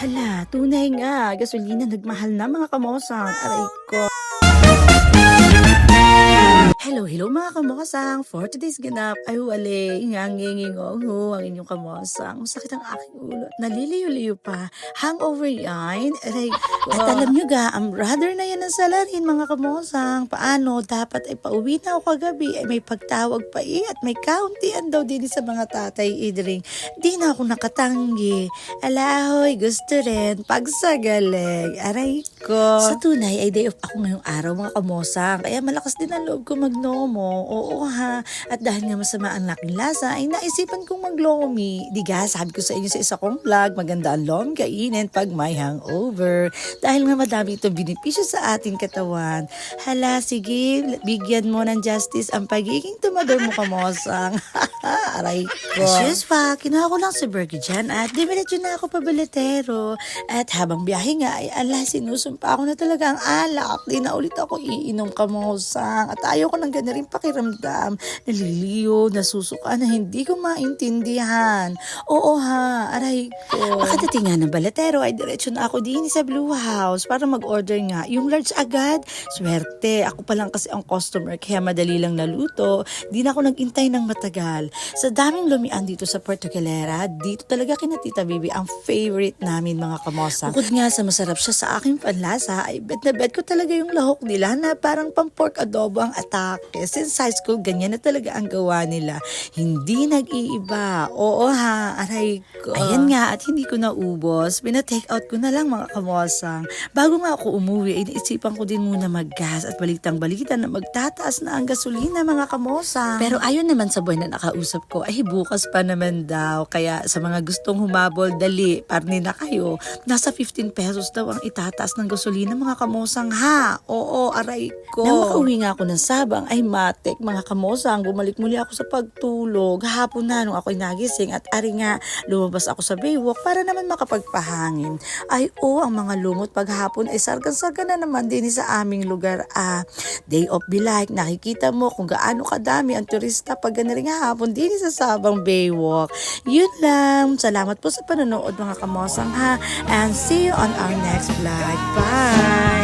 Hala, tunay nga, gasolina nagmahal na mga kamosang, aray ko. Hello mga kamosang! For today's ganap ay wali, ingangingingong ang inyong kamosang. Masakit ang aking ulo. Naliliyo-liyo pa. Hangover yan. Aray ko. At alam nyo ga, ang brother na yan ng salarin mga kamosang. Paano? Dapat ay pauwi na ako kagabi. Ay may pagtawag pa at may kauntian daw din sa mga tatay idring. Di na ako nakatanggi. Alahoy, gusto rin. Pagsagaling. Aray ko. Sa tunay ay day off ako ngayong araw mga kamosang. Kaya malakas din ang loob ko magnomo. Oo ha. At dahil nga masama ang laking lasa, ay naisipan kong maglomi. Diga, sabi ko sa inyo sa isa kong vlog, maganda ang lomi kainin pag may hangover. Dahil nga madami itong binipisyo sa ating katawan. Hala, sige, bigyan mo ng justice ang pagiging tumador mo kamosang. Aray ko. As usual, kinuha ko lang si Burger dyan at dimiretso na ako pabaletero. At habang biyahe nga, ay sinusumpa ako na talaga ang alak. Di na ulit ako iinom kamosang. At ayaw ko ng ganun rin pakiramdam. Naliliyo, nasusuka na hindi ko maintindihan. Oo ha, aray ko. Makadating nga ng baletero ay diretso na ako din sa Blue House para mag-order nga. Yung large agad, swerte. Ako pa lang kasi ang customer kaya madali lang naluto. Di na ako nag-intay ng matagal. Sa daming lumian dito sa Puerto Galera, dito talaga kina Tita Bibi ang favorite namin mga kamosa. Bukod nga sa masarap siya sa aking panlasa, ay bet na bet ko talaga yung lahok nila na parang pang-pork adobo ang atake. Since high school, ganyan na talaga ang gawa nila. Hindi nag-iiba. Oo ha, aray ko. Ayan nga, at hindi ko naubos. Pina-take out ko na lang mga kamosang. Bago nga ako umuwi, iniisipan ko din muna mag-gas at balitang-balita na magtataas na ang gasolina mga kamosang. Pero ayon naman sa boy na nakausap ko, ay bukas pa naman daw. Kaya sa mga gustong humabol, dali, parni na kayo. Nasa 15 pesos daw ang itataas ng gasolina mga kamosang ha. Oo, aray ko. Nang makauwi nga ako ng Sabang, ay matik mga kamosang, bumalik muli ako sa pagtulog. Hapon na nung ako'y nagising at ari nga, lumabas ako sa baywalk para naman makapagpahangin. Ay ang mga lumot paghapon ay sargan-sargan na naman din sa aming lugar. Day of Bilay, nakikita mo kung gaano kadami ang turista pag ganaring hapon din sa Sabang Baywalk. Yun lang. Salamat po sa panonood mga kamosang ha. And see you on our next vlog. Bye!